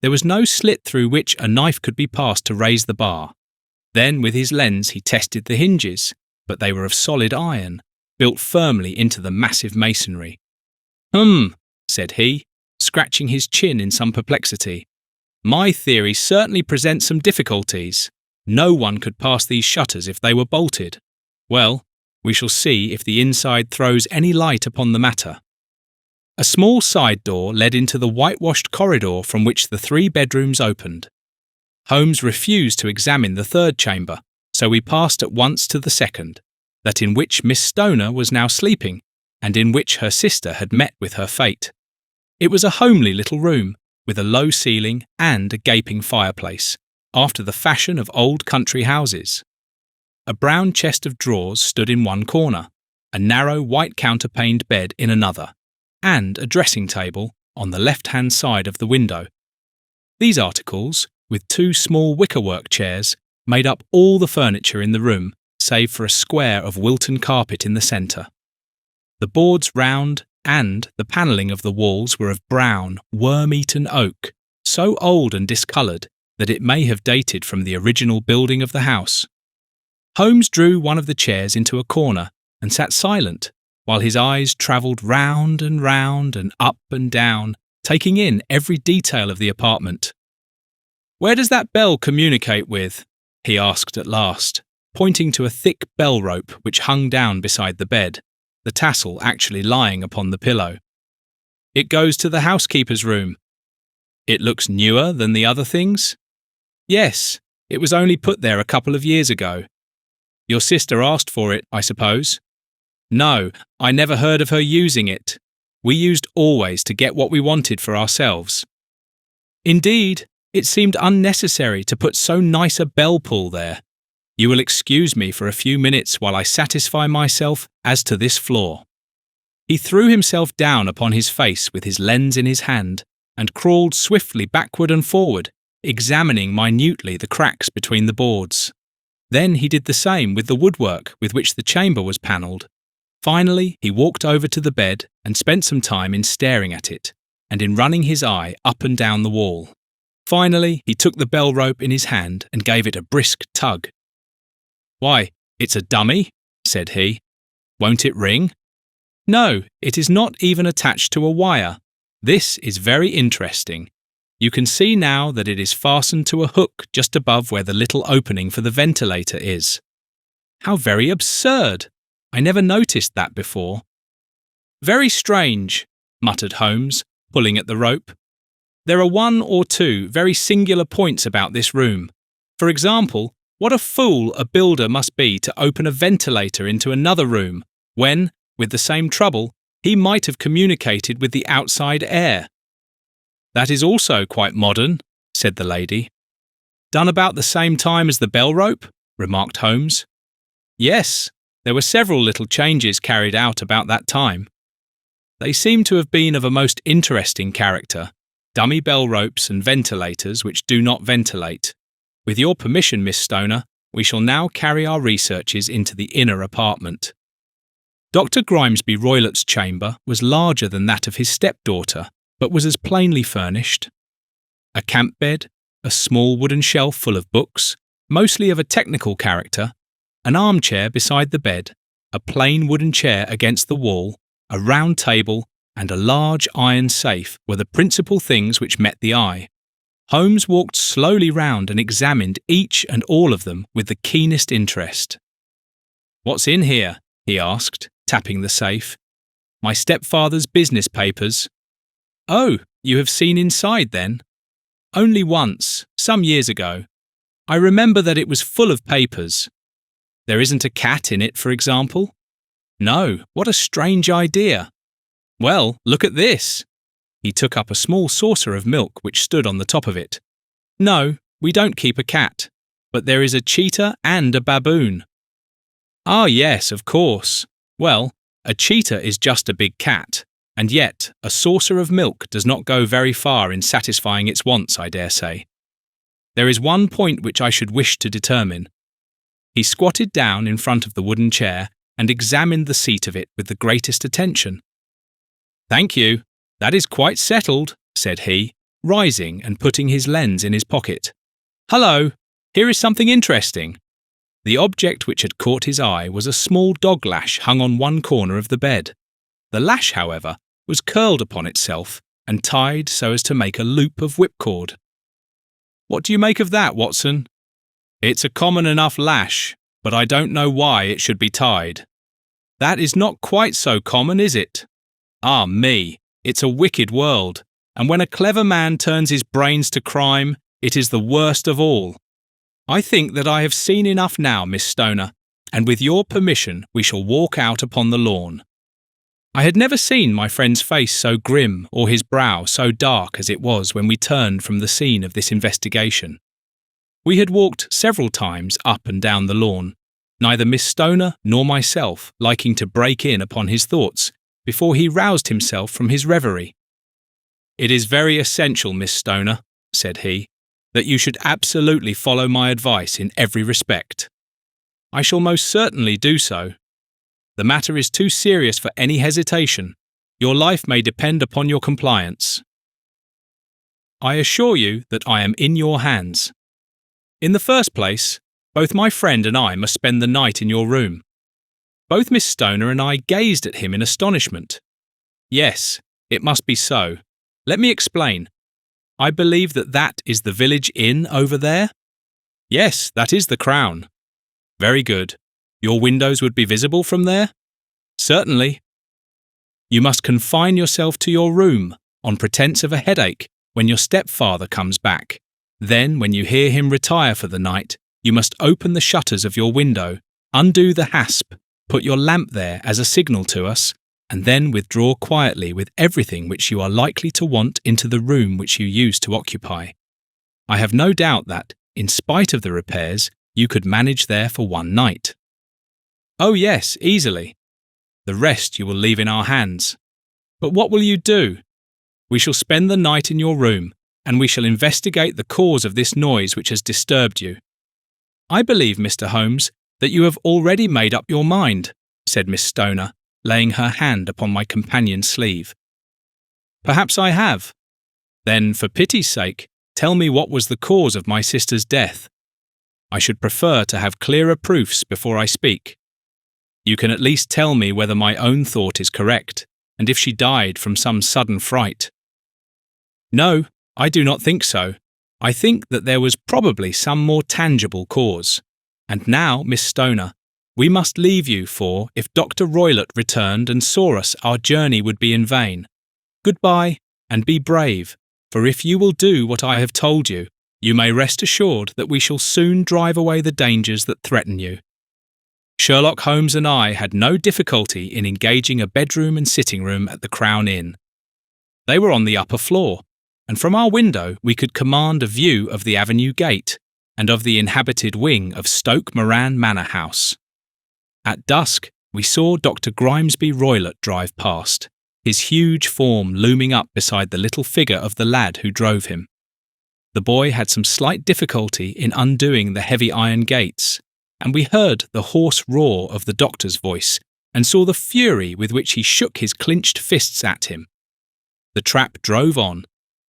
There was no slit through which a knife could be passed to raise the bar. Then with his lens he tested the hinges, but they were of solid iron, built firmly into the massive masonry. Said he, scratching his chin in some perplexity. "My theory certainly presents some difficulties. No one could pass these shutters if they were bolted. Well, we shall see if the inside throws any light upon the matter." A small side door led into the whitewashed corridor from which the 3 bedrooms opened. Holmes refused to examine the 3rd chamber, so we passed at once to the 2nd, that in which Miss Stoner was now sleeping, and in which her sister had met with her fate. It was a homely little room, with a low ceiling and a gaping fireplace, after the fashion of old country houses. A brown chest of drawers stood in one corner, a narrow white counterpaned bed in another, and a dressing table on the left-hand side of the window. These articles, with 2 small wickerwork chairs, made up all the furniture in the room, save for a square of Wilton carpet in the centre. The boards round and the panelling of the walls were of brown, worm-eaten oak, so old and discoloured that it may have dated from the original building of the house. Holmes drew one of the chairs into a corner and sat silent, while his eyes travelled round and up and down, taking in every detail of the apartment. "Where does that bell communicate with?" he asked at last, pointing to a thick bell rope which hung down beside the bed, the tassel actually lying upon the pillow. "It goes to the housekeeper's room." "It looks newer than the other things?" "Yes, it was only put there a couple of years ago." "Your sister asked for it, I suppose?" "No, I never heard of her using it. We used always to get what we wanted for ourselves." "Indeed, it seemed unnecessary to put so nice a bell pull there. You will excuse me for a few minutes while I satisfy myself as to this floor." He threw himself down upon his face with his lens in his hand and crawled swiftly backward and forward, examining minutely the cracks between the boards. Then he did the same with the woodwork with which the chamber was panelled. Finally, he walked over to the bed and spent some time in staring at it, and in running his eye up and down the wall. Finally, he took the bell rope in his hand and gave it a brisk tug. "Why, it's a dummy," said he. "Won't it ring?" "No, it is not even attached to a wire. This is very interesting. You can see now that it is fastened to a hook just above where the little opening for the ventilator is." "How very absurd! I never noticed that before." "Very strange," muttered Holmes, pulling at the rope. "There are 1 or 2 very singular points about this room. For example, what a fool a builder must be to open a ventilator into another room, when, with the same trouble, he might have communicated with the outside air." "That is also quite modern," said the lady. "Done about the same time as the bell rope?" remarked Holmes. "Yes, there were several little changes carried out about that time. They seem to have been of a most interesting character, dummy bell ropes and ventilators which do not ventilate. With your permission, Miss Stoner, we shall now carry our researches into the inner apartment." Dr. Grimesby Roylott's chamber was larger than that of his stepdaughter, but was as plainly furnished. A camp bed, a small wooden shelf full of books, mostly of a technical character, an armchair beside the bed, a plain wooden chair against the wall, a round table, and a large iron safe were the principal things which met the eye. Holmes walked slowly round and examined each and all of them with the keenest interest. "What's in here?" he asked, tapping the safe. "My stepfather's business papers." "Oh, you have seen inside then?" "Only once, some years ago. I remember that it was full of papers." "There isn't a cat in it, for example?" "No, what a strange idea." "Well, look at this." He took up a small saucer of milk which stood on the top of it. "No, we don't keep a cat, but there is a cheetah and a baboon." "Ah, yes, of course. Well, a cheetah is just a big cat, And yet, a saucer of milk does not go very far in satisfying its wants, I dare say. There is one point which I should wish to determine. He squatted down in front of the wooden chair and examined the seat of it with the greatest attention. "Thank you, that is quite settled," said he, rising and putting his lens in his pocket. "Hullo, here is something interesting." The object which had caught his eye was a small dog lash hung on one corner of the bed. The lash, however, was curled upon itself and tied so as to make a loop of whipcord. "What do you make of that, Watson?" "It's a common enough lash, but I don't know why it should be tied." "That is not quite so common, is it? Ah me, it's a wicked world, and when a clever man turns his brains to crime, it is the worst of all. I think that I have seen enough now, Miss Stoner, and with your permission we shall walk out upon the lawn." I had never seen my friend's face so grim or his brow so dark as it was when we turned from the scene of this investigation. We had walked several times up and down the lawn, neither Miss Stoner nor myself liking to break in upon his thoughts before he roused himself from his reverie. "It is very essential, Miss Stoner," said he, "that you should absolutely follow my advice in every respect." "I shall most certainly do so. The matter is too serious for any hesitation. Your life may depend upon your compliance." "I assure you that I am in your hands. In the first place, both my friend and I must spend the night in your room." Both Miss Stoner and I gazed at him in astonishment. "Yes, it must be so. Let me explain. I believe that is the village inn over there?" "Yes, that is the Crown." "Very good. Your windows would be visible from there?" "Certainly." "You must confine yourself to your room, on pretence of a headache, when your stepfather comes back. Then, when you hear him retire for the night, you must open the shutters of your window, undo the hasp, put your lamp there as a signal to us, and then withdraw quietly with everything which you are likely to want into the room which you used to occupy. I have no doubt that, in spite of the repairs, you could manage there for one night." "Oh yes, easily. The rest you will leave in our hands. But what will you do?" "We shall spend the night in your room, and we shall investigate the cause of this noise which has disturbed you." "I believe, Mr. Holmes, that you have already made up your mind," said Miss Stoner, laying her hand upon my companion's sleeve. "Perhaps I have. Then, for pity's sake, tell me what was the cause of my sister's death. I should prefer to have clearer proofs before I speak. You can at least tell me whether my own thought is correct, and if she died from some sudden fright." "No, I do not think so. I think that there was probably some more tangible cause. And now, Miss Stoner, we must leave you, for if Dr. Roylott returned and saw us, our journey would be in vain. Goodbye, and be brave, for if you will do what I have told you, you may rest assured that we shall soon drive away the dangers that threaten you." Sherlock Holmes and I had no difficulty in engaging a bedroom and sitting room at the Crown Inn. They were on the upper floor, and from our window we could command a view of the avenue gate and of the inhabited wing of Stoke Moran Manor House. At dusk we saw Dr. Grimesby Roylott drive past, his huge form looming up beside the little figure of the lad who drove him. The boy had some slight difficulty in undoing the heavy iron gates, and we heard the hoarse roar of the doctor's voice and saw the fury with which he shook his clenched fists at him. The trap drove on,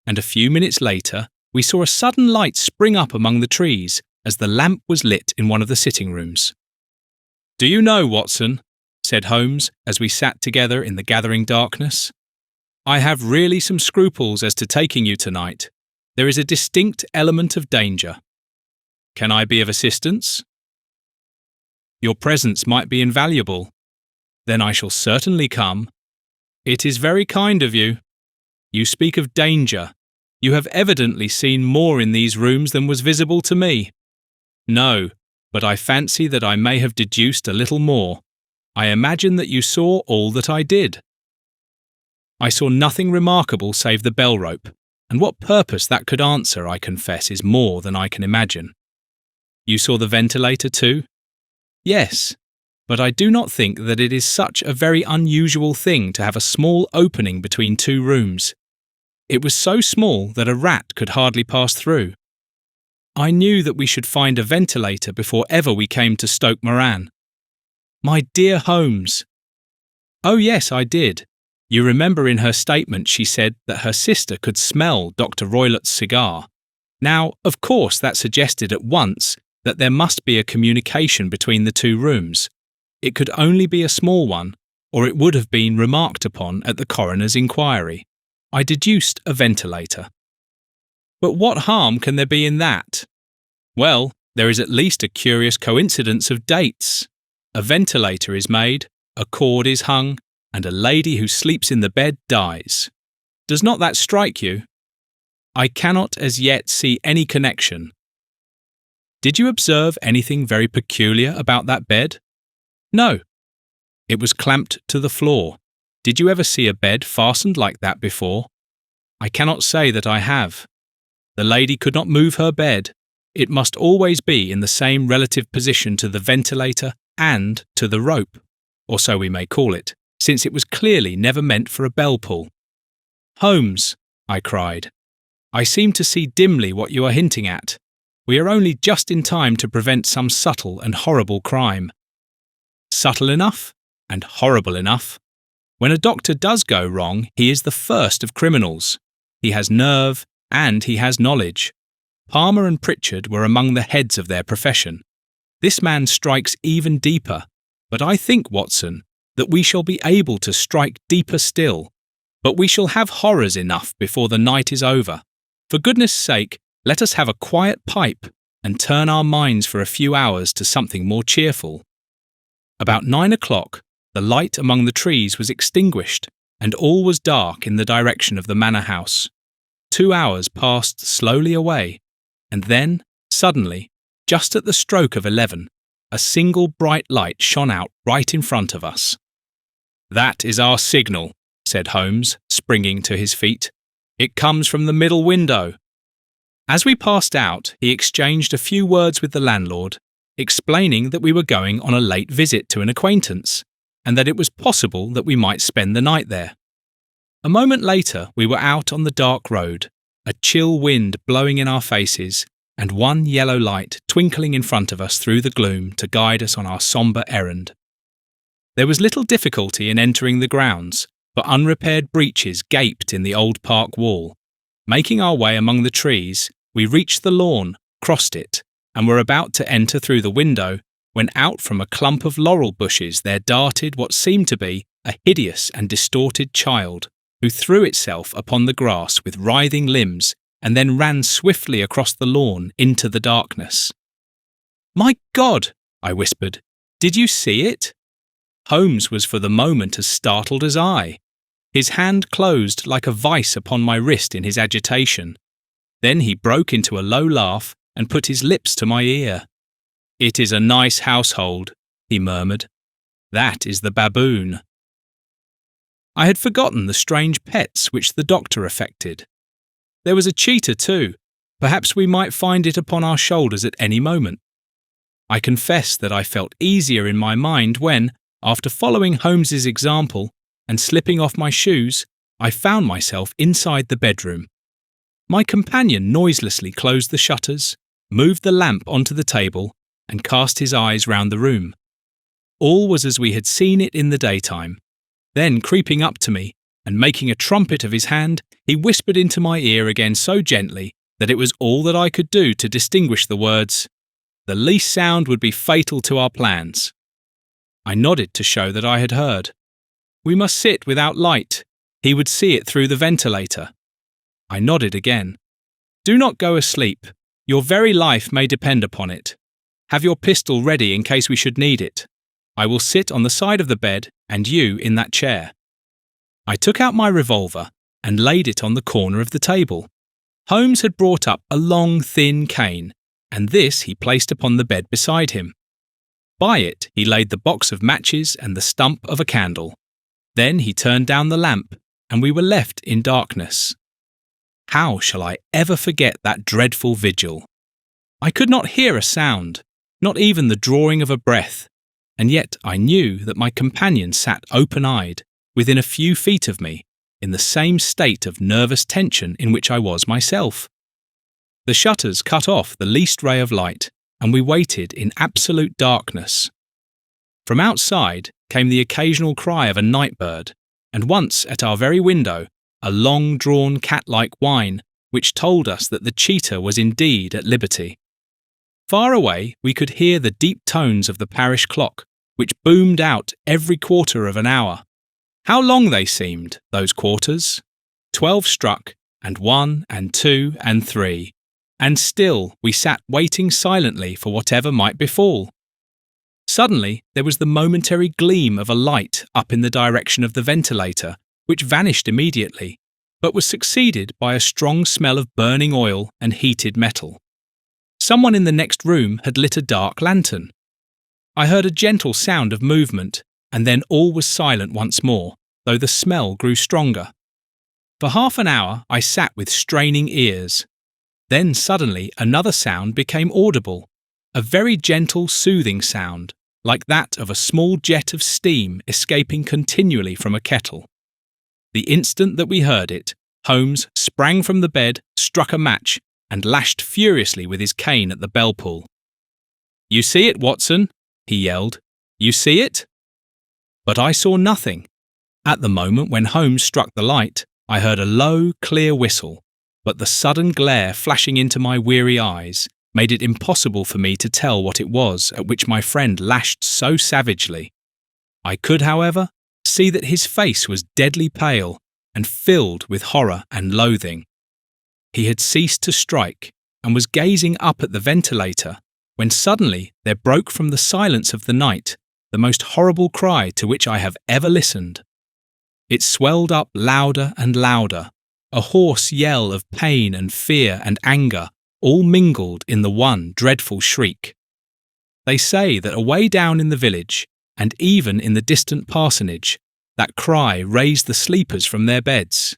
and a few minutes later we saw a sudden light spring up among the trees as the lamp was lit in one of the sitting rooms. "Do you know, Watson," said Holmes as we sat together in the gathering darkness, "I have really some scruples as to taking you tonight. There is a distinct element of danger. Can I be of assistance?" "Your presence might be invaluable." "Then I shall certainly come." "It is very kind of you. You speak of danger. You have evidently seen more in these rooms than was visible to me." "No, but I fancy that I may have deduced a little more. I imagine that you saw all that I did." "I saw nothing remarkable save the bell rope, and what purpose that could answer, I confess, is more than I can imagine." "You saw the ventilator too?" "Yes. but I do not think that it is such a very unusual thing to have a small opening between two rooms. It was so small that a rat could hardly pass through. I knew that we should find a ventilator before ever we came to Stoke Moran. My dear Holmes. Oh yes, I did. You remember in her statement she said that her sister could smell Dr. Roylott's cigar. Now, of course, that suggested at once that there must be a communication between the two rooms. It could only be a small one, or it would have been remarked upon at the coroner's inquiry. I deduced a ventilator. But what harm can there be in that? Well, there is at least a curious coincidence of dates. A ventilator is made, a cord is hung, and a lady who sleeps in the bed dies. Does not that strike you? I cannot as yet see any connection. Did you observe anything very peculiar about that bed? No. It was clamped to the floor. Did you ever see a bed fastened like that before? I cannot say that I have. The lady could not move her bed. It must always be in the same relative position to the ventilator and to the rope, or so we may call it, since it was clearly never meant for a bell pull. Holmes, I cried, I seem to see dimly what you are hinting at. We are only just in time to prevent some subtle and horrible crime. Subtle enough and horrible enough. When a doctor does go wrong, he is the first of criminals. He has nerve and he has knowledge. Palmer and Pritchard were among the heads of their profession. This man strikes even deeper, but I think, Watson, that we shall be able to strike deeper still. But we shall have horrors enough before the night is over. For goodness' sake, let us have a quiet pipe and turn our minds for a few hours to something more cheerful. About 9 o'clock, the light among the trees was extinguished, and all was dark in the direction of the manor house. 2 hours passed slowly away, and then, suddenly, just at the stroke of 11, a single bright light shone out right in front of us. That is our signal, said Holmes, springing to his feet. It comes from the middle window. As we passed out, he exchanged a few words with the landlord, explaining that we were going on a late visit to an acquaintance, and that it was possible that we might spend the night there. A moment later, we were out on the dark road, a chill wind blowing in our faces, and one yellow light twinkling in front of us through the gloom to guide us on our sombre errand. There was little difficulty in entering the grounds, for unrepaired breaches gaped in the old park wall. Making our way among the trees, we reached the lawn, crossed it, and were about to enter through the window when out from a clump of laurel bushes there darted what seemed to be a hideous and distorted child, who threw itself upon the grass with writhing limbs and then ran swiftly across the lawn into the darkness. "My God!" I whispered. "Did you see it?" Holmes was for the moment as startled as I. His hand closed like a vice upon my wrist in his agitation. Then he broke into a low laugh and put his lips to my ear. "It is a nice household," he murmured. "That is the baboon." I had forgotten the strange pets which the doctor affected. There was a cheetah too. Perhaps we might find it upon our shoulders at any moment. I confess that I felt easier in my mind when, after following Holmes's example and slipping off my shoes, I found myself inside the bedroom. My companion noiselessly closed the shutters, moved the lamp onto the table, and cast his eyes round the room. All was as we had seen it in the daytime. Then, creeping up to me and making a trumpet of his hand, he whispered into my ear again so gently that it was all that I could do to distinguish the words, "The least sound would be fatal to our plans." I nodded to show that I had heard. "We must sit without light. He would see it through the ventilator." I nodded again. "Do not go asleep. Your very life may depend upon it. Have your pistol ready in case we should need it. I will sit on the side of the bed and you in that chair." I took out my revolver and laid it on the corner of the table. Holmes had brought up a long, thin cane, and this he placed upon the bed beside him. By it he laid the box of matches and the stump of a candle. Then he turned down the lamp, and we were left in darkness. How shall I ever forget that dreadful vigil? I could not hear a sound, not even the drawing of a breath. and yet I knew that my companion sat open-eyed, within a few feet of me, in the same state of nervous tension in which I was myself. The shutters cut off the least ray of light, and we waited in absolute darkness. From outside came the occasional cry of a night bird, and once at our very window, a long-drawn cat-like whine, which told us that the cheetah was indeed at liberty. Far away we could hear the deep tones of the parish clock, which boomed out every quarter of an hour. How long they seemed, those quarters! 12 struck, and 1 and 2 and 3, and still we sat waiting silently for whatever might befall. Suddenly there was the momentary gleam of a light up in the direction of the ventilator, which vanished immediately, but was succeeded by a strong smell of burning oil and heated metal. Someone in the next room had lit a dark lantern. I heard a gentle sound of movement, and then all was silent once more, though the smell grew stronger. For half an hour I sat with straining ears. Then suddenly another sound became audible, a very gentle, soothing sound, like that of a small jet of steam escaping continually from a kettle. The instant that we heard it, Holmes sprang from the bed, struck a match, and lashed furiously with his cane at the bell pull. "You see it, Watson?" he yelled. "You see it?" But I saw nothing. At the moment when Holmes struck the light, I heard a low, clear whistle, but the sudden glare flashing into my weary eyes made it impossible for me to tell what it was at which my friend lashed so savagely. I could, however, see that his face was deadly pale and filled with horror and loathing. He had ceased to strike and was gazing up at the ventilator when suddenly there broke from the silence of the night the most horrible cry to which I have ever listened. It swelled up louder and louder, a hoarse yell of pain and fear and anger, all mingled in the one dreadful shriek. They say that away down in the village, and even in the distant parsonage, that cry raised the sleepers from their beds.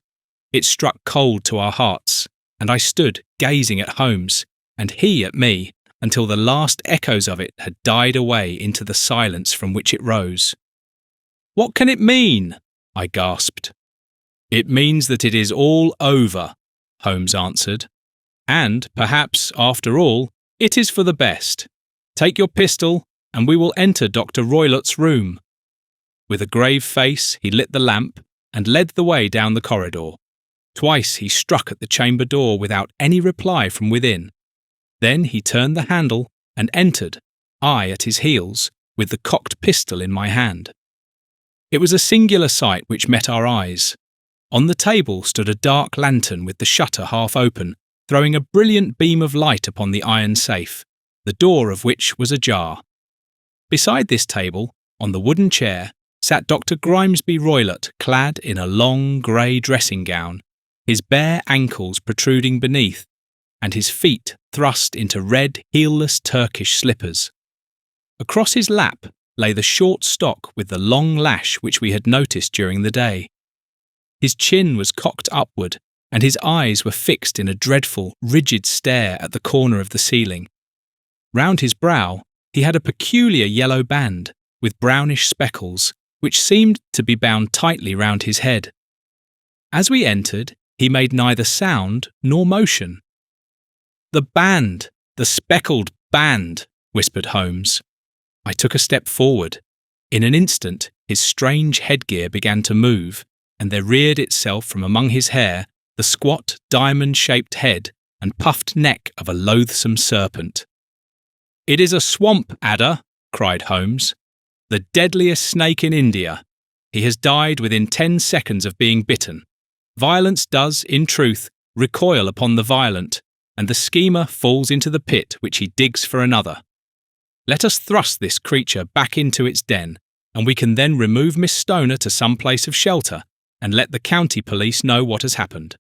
It struck cold to our hearts, and I stood gazing at Holmes, and he at me, until the last echoes of it had died away into the silence from which it rose. "What can it mean?" I gasped. "It means that it is all over," Holmes answered. "And, perhaps, after all, it is for the best. Take your pistol, and we will enter Dr. Roylott's room." With a grave face, he lit the lamp and led the way down the corridor. Twice he struck at the chamber door without any reply from within. Then he turned the handle and entered, I at his heels, with the cocked pistol in my hand. It was a singular sight which met our eyes. On the table stood a dark lantern with the shutter half open, throwing a brilliant beam of light upon the iron safe, the door of which was ajar. Beside this table, on the wooden chair, sat Dr. Grimesby Roylott, clad in a long grey dressing gown, his bare ankles protruding beneath, and his feet thrust into red, heelless Turkish slippers. Across his lap lay the short stock with the long lash which we had noticed during the day. His chin was cocked upward, and his eyes were fixed in a dreadful, rigid stare at the corner of the ceiling. Round his brow he had a peculiar yellow band, with brownish speckles, which seemed to be bound tightly round his head. As we entered, he made neither sound nor motion. "The band! The speckled band!" whispered Holmes. I took a step forward. In an instant, his strange headgear began to move, and there reared itself from among his hair the squat, diamond-shaped head and puffed neck of a loathsome serpent. "It is a swamp adder," cried Holmes. "The deadliest snake in India. He has died within 10 seconds of being bitten. Violence does, in truth, recoil upon the violent, and the schemer falls into the pit which he digs for another. Let us thrust this creature back into its den, and we can then remove Miss Stoner to some place of shelter, and let the county police know what has happened."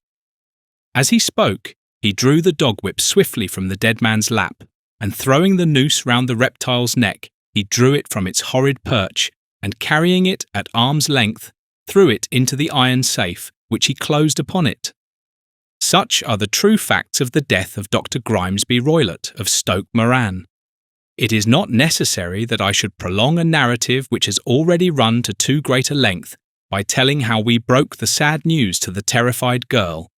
As he spoke, he drew the dog whip swiftly from the dead man's lap, and throwing the noose round the reptile's neck, he drew it from its horrid perch, and carrying it at arm's length, threw it into the iron safe, which he closed upon it. Such are the true facts of the death of Dr. Grimesby Roylott of Stoke Moran. It is not necessary that I should prolong a narrative which has already run to too great a length by telling how we broke the sad news to the terrified girl,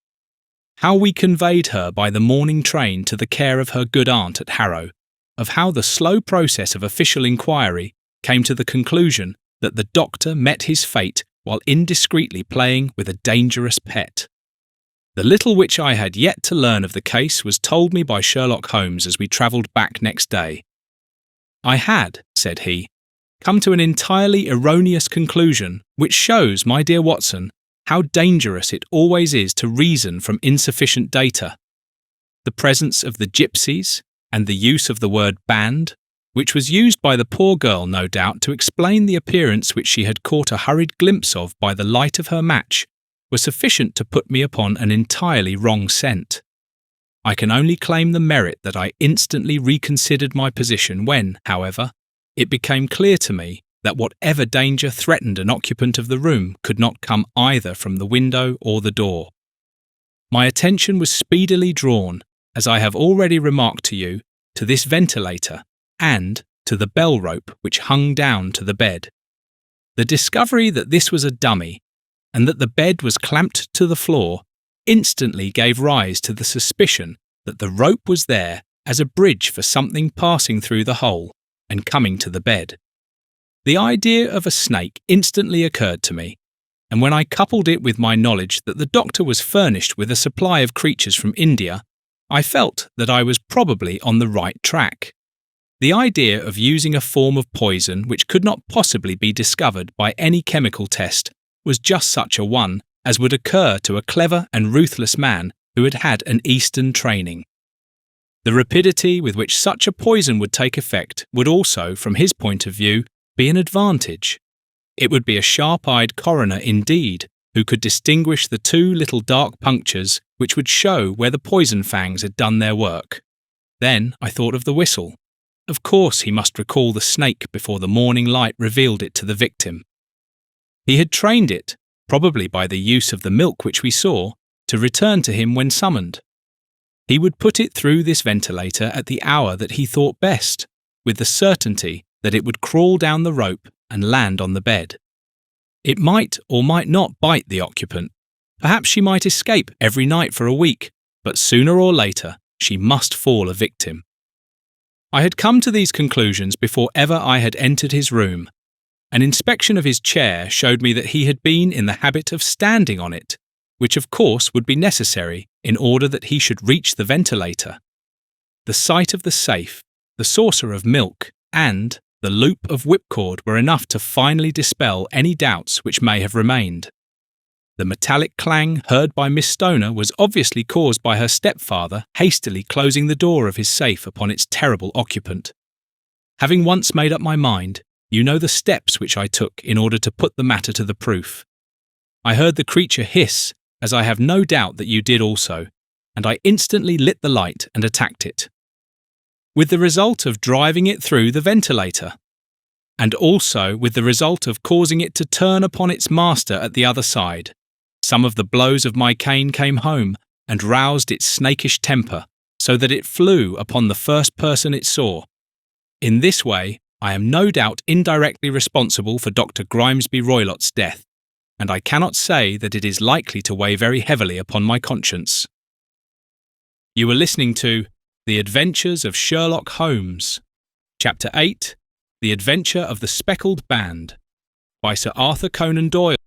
how we conveyed her by the morning train to the care of her good aunt at Harrow, of how the slow process of official inquiry came to the conclusion that the doctor met his fate while indiscreetly playing with a dangerous pet. The little which I had yet to learn of the case was told me by Sherlock Holmes as we travelled back next day. I had, said he, come to an entirely erroneous conclusion, which shows, my dear Watson, how dangerous it always is to reason from insufficient data. The presence of the gypsies, and the use of the word band, which was used by the poor girl, no doubt, to explain the appearance which she had caught a hurried glimpse of by the light of her match, were sufficient to put me upon an entirely wrong scent. I can only claim the merit that I instantly reconsidered my position when, however, it became clear to me that whatever danger threatened an occupant of the room could not come either from the window or the door. My attention was speedily drawn, as I have already remarked to you, to this ventilator and to the bell rope which hung down to the bed. The discovery that this was a dummy and that the bed was clamped to the floor instantly gave rise to the suspicion that the rope was there as a bridge for something passing through the hole and coming to the bed. The idea of a snake instantly occurred to me, and when I coupled it with my knowledge that the doctor was furnished with a supply of creatures from India, I felt that I was probably on the right track. The idea of using a form of poison which could not possibly be discovered by any chemical test was just such a one as would occur to a clever and ruthless man who had had an Eastern training. The rapidity with which such a poison would take effect would also, from his point of view, be an advantage. It would be a sharp-eyed coroner indeed, who could distinguish the two little dark punctures which would show where the poison fangs had done their work. Then I thought of the whistle. Of course he must recall the snake before the morning light revealed it to the victim. He had trained it, probably by the use of the milk which we saw, to return to him when summoned. He would put it through this ventilator at the hour that he thought best, with the certainty that it would crawl down the rope and land on the bed. It might or might not bite the occupant. Perhaps she might escape every night for a week, but sooner or later she must fall a victim. I had come to these conclusions before ever I had entered his room. An inspection of his chair showed me that he had been in the habit of standing on it, which of course would be necessary in order that he should reach the ventilator. The sight of the safe, the saucer of milk, and the loop of whipcord were enough to finally dispel any doubts which may have remained. The metallic clang heard by Miss Stoner was obviously caused by her stepfather hastily closing the door of his safe upon its terrible occupant. Having once made up my mind, you know the steps which I took in order to put the matter to the proof. I heard the creature hiss, as I have no doubt that you did also, and I instantly lit the light and attacked it, with the result of driving it through the ventilator, and also with the result of causing it to turn upon its master at the other side. Some of the blows of my cane came home and roused its snakish temper, so that it flew upon the first person it saw. In this way, I am no doubt indirectly responsible for Dr. Grimesby Roylott's death, and I cannot say that it is likely to weigh very heavily upon my conscience. You were listening to The Adventures of Sherlock Holmes, Chapter 8, The Adventure of the Speckled Band, by Sir Arthur Conan Doyle.